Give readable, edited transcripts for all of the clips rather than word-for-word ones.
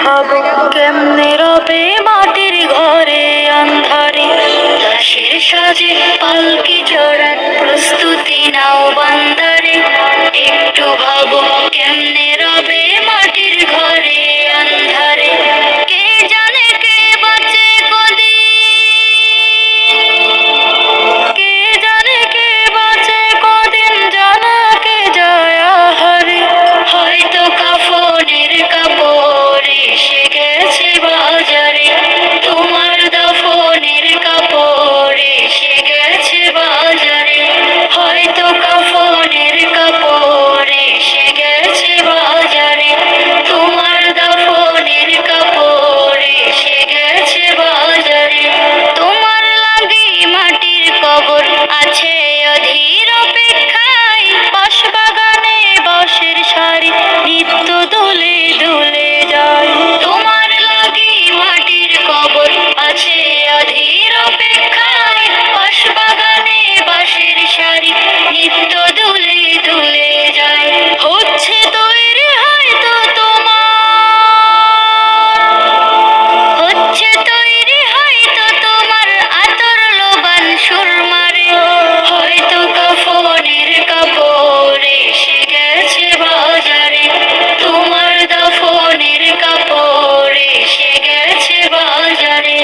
ভাবো কেমনে রবে মাটির ঘরে অন্ধারে। দাসের সাজে পালকি চড়ার প্রস্তুতি নাও বান্দারে। একটু ভাবো কেমনে রবে মাটির ঘরে অন্ধারে। কে জানে কে বাঁচে কদিন, কে জানে কে বাঁচে কদিন, জানা কে যায় আহারে। হয়তো কাফনের কাপড় এসে গেছে বাজারে, তোমার দাফনের কাপড় এসে গেছে বাজারে। হয়তো কাফনের কাপড় এসে গেছে বাজারে, তোমার দাফনের কাপড় এসে গেছে বাজারে। তোমার লাগি মাটির কবর আছে অধীর অপেক্ষায়, বাঁশবাগানে বাঁশের সারি নিত্য দুলে দুলে যায়। তোমার লাগি মাটির কবর আছে অধীর অপেক্ষায়, বাঁশবাগানে বাঁশের সারি নিত্য দুলে দুলে যায়। হচ্ছে তৈরি হয়তো হচ্ছে তৈরি হয়তো তোমার আতর লোবান সুরমারে। হয়তো কাফনের কাপড় এসে গেছে বাজারে, তোমার দাফনের কাপড় এসে গেছে বাজারে।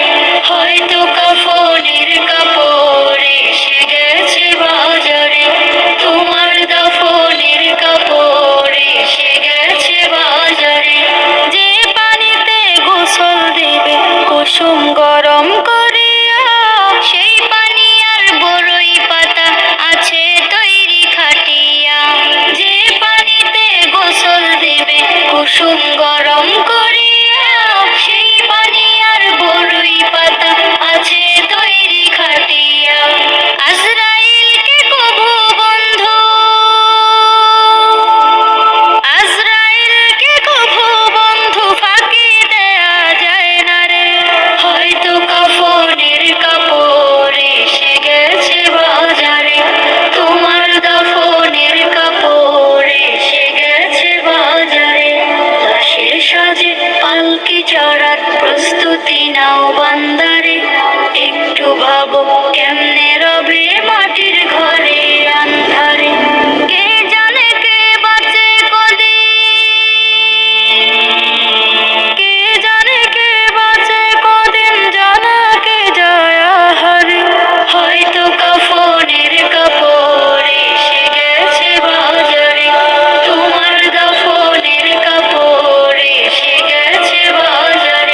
হয়তো কাফনের কাপড় এসে গেছে বাজারে, তোমার দাফনের কাপড় এসে গেছে বাজারে। যে পানিতে গোসল দেবে কুসুম গরম করিয়া, সেই পানি আর বড়ই পাতা আছে তৈরি খাটিয়া। যে পানিতে গোসল দেবে কুসুম গরম করিয়া, সেই পানি আর বড়ই পাতা আছে তৈরি খাটিয়া। আজরাইলকে কভু বন্ধু, আজরাইলকে কভু বন্ধু ফাঁকি দেয়া যায় না রে। হয়তো কাফনের কাপড় এসে গেছে বাজারে, তোমার দাফনের কাপড় এসে গেছে বাজারে। দাসের সাজে পালকি চড়ার প্রস্তুতি নাও বান্দারে। একটু ভাবো কেমনে রবে মাটির ঘরে অন্ধারে। কে জানে কে বাঁচে কদিন, কে জানে কে বাঁচে কদিন, জানা কে যায় আহারে। হয়তো কাফনের কাপড় এসে গেছে বাজারে, তোমার দাফনের কাপড় এসে গেছে বাজারে।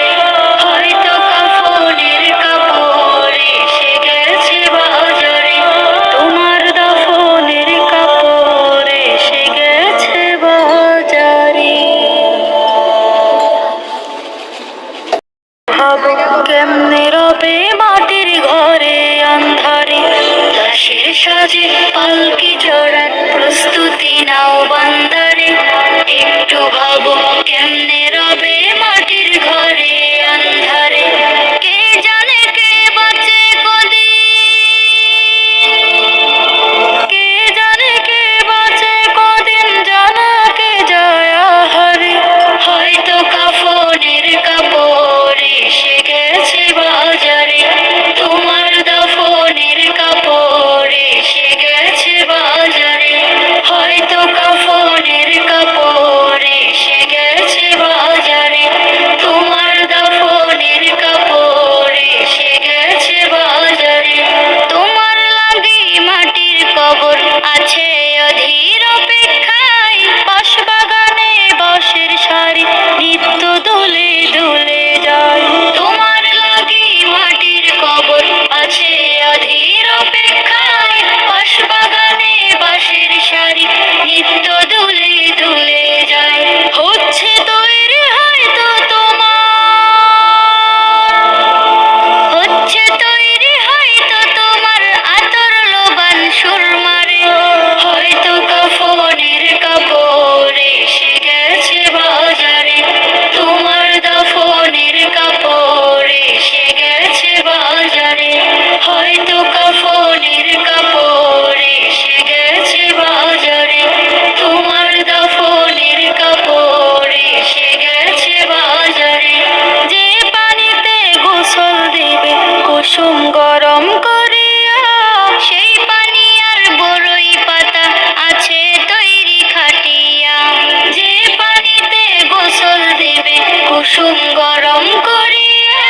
কুসুম গরম করিয়া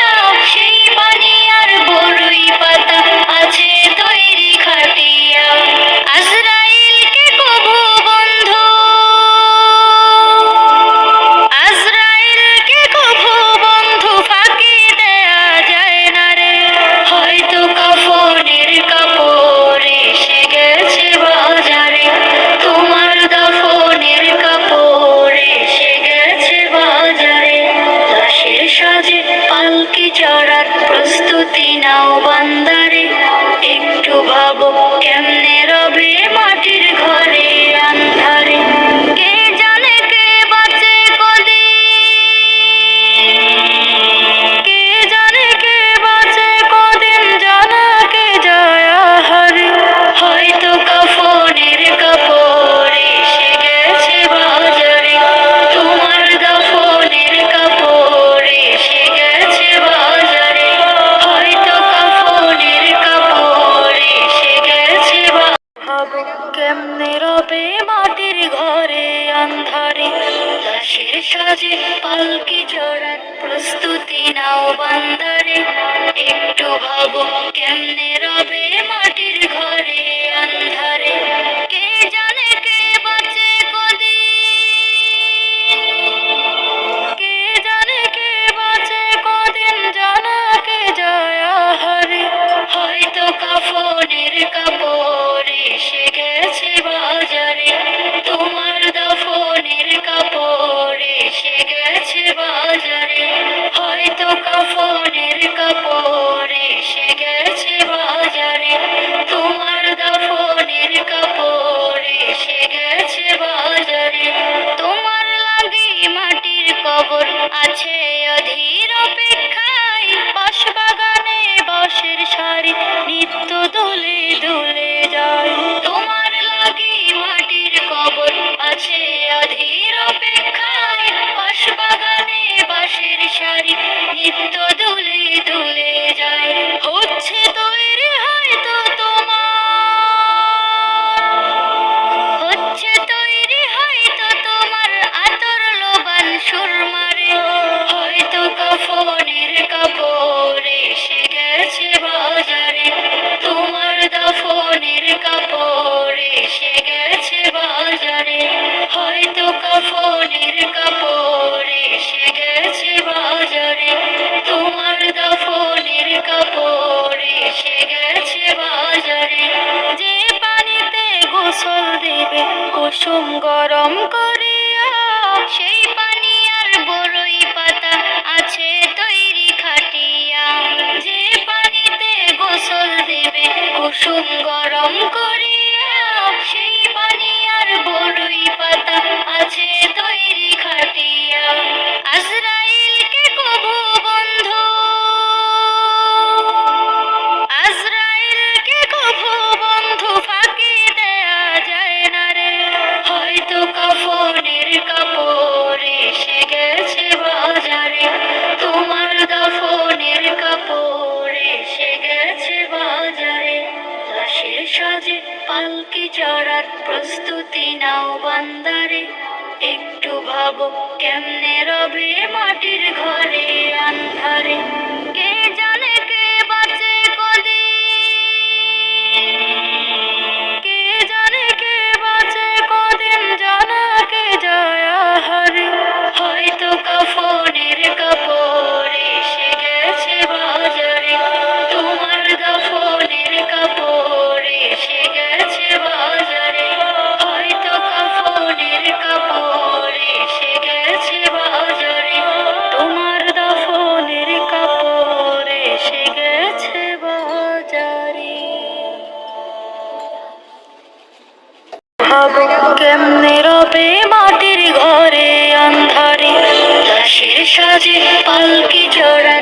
সেই পানি আর বড়ই পাতা আছে তৈরি খাটিয়া আজরাইলকে কভু বন্ধু আজরাইলকে কভু বন্ধু ফাঁকি দেয়া যায় না রে হয়তো কাফনের কাপড় এসে গেছে বাজারে তোমার দাফনের কাপড় এসে গেছে বাজারে লাশের সাজে পালকি চড়ার প্রস্তুতি নাও বান্দারে একটু ভাবো কেমনে রবে মাটির ঘরে আন্ধারে কে জানে কে বাঁচে কদিন কে জানে কে বাঁচে কদিন জানা কে যায় আহারে হয়তো কাফনের কাপড় এসে গেছে বাজারে তোমার দাফনের কাপড় এসে গেছে বাজারে হয়তো কাফনের কাপড় এসে গেছে ভাবো কেমনে রবে মাটির ঘরে আন্ধারে লাশের সাজে পালকি চড়ার প্রস্তুতি নাও বান্দারে একটু ভাবো কেমনে রবে মাটির ঘরে আন্ধারে কে জানে কে বাঁচে কদিন কে জানে কে বাঁচে কদিন জানা কে যায় আহারে হয়তো কাফনের কাপড় এসে গেছে বাজারে তোমার দাফনের কাপড় এসে গেছে বাজারে হয়তো কাফনের কাপড় এসে গেছে বাজারে তোমার দাফনের কাপড় এসে গেছে বাজারে তোমার লাগি মাটির কবর আছে অধীর অপেক্ষায় বাঁশবাগানে বাঁশের সারি নিত্য দুলে দুলে যায় তোমার লাগি মাটির কবর আছে অধীর অপেক্ষায় বাঁশবাগানে বাঁশের সারি নিত্য দুলে দুলে যায় হচ্ছে তৈরি হয়তো হচ্ছে তৈরি হয়তো তোমার আতর লোবান সুরমারে হয়তো কাফনের কাপড় এসে গেছে বাজারে তোমার দাফনের কাপড় এসে গেছে বাজারে হয়তো কাফনের কাপড় এসে গেছে বাজারে তোমার দাফনের কাপড় এসে গেছে বাজারে যে পানিতে গোসল দেবে কুসুম গরম করিয়া সেই পানি আর বড়ই পাতা আছে তৈরি খাটিয়া যে পানিতে গোসল দেবে কুসুম গরম করিয়া সেই পানি আর বড়ই পাতা আছে তৈরি খাটিয়া আজরাইলকে কভু বন্ধু আজরাইলকে কভু বন্ধু ফাঁকি দেয়া যায় না রে হয়তো কাফনের কাপড় এসে গেছে বাজারে তোমার দাফনের কাপড় এসে গেছে বাজারে লাশের সাজে পালকি চড়ার প্রস্তুতি নাও বান্দারে একটু ভাবো কেমনে রবে মাটির ঘরে আন্ধারে কে জানে কে বাঁচে কদিন কে জানে কে বাঁচে কদিন জানা কে যায় আহারে হয়তো কাফনের কাপড় এসে গেছে বাজারে তোমার দাফনের কাপড় এসে গেছে বাজারে হয়তো কাফনের কাপড় এসে গেছে বাজারে তোমার দাফনের কাপড় এসে গেছে বাজারে ভাবো কেমনে রবে মাটির ঘরে আন্ধারে লাশের সাজে পালকি চড়া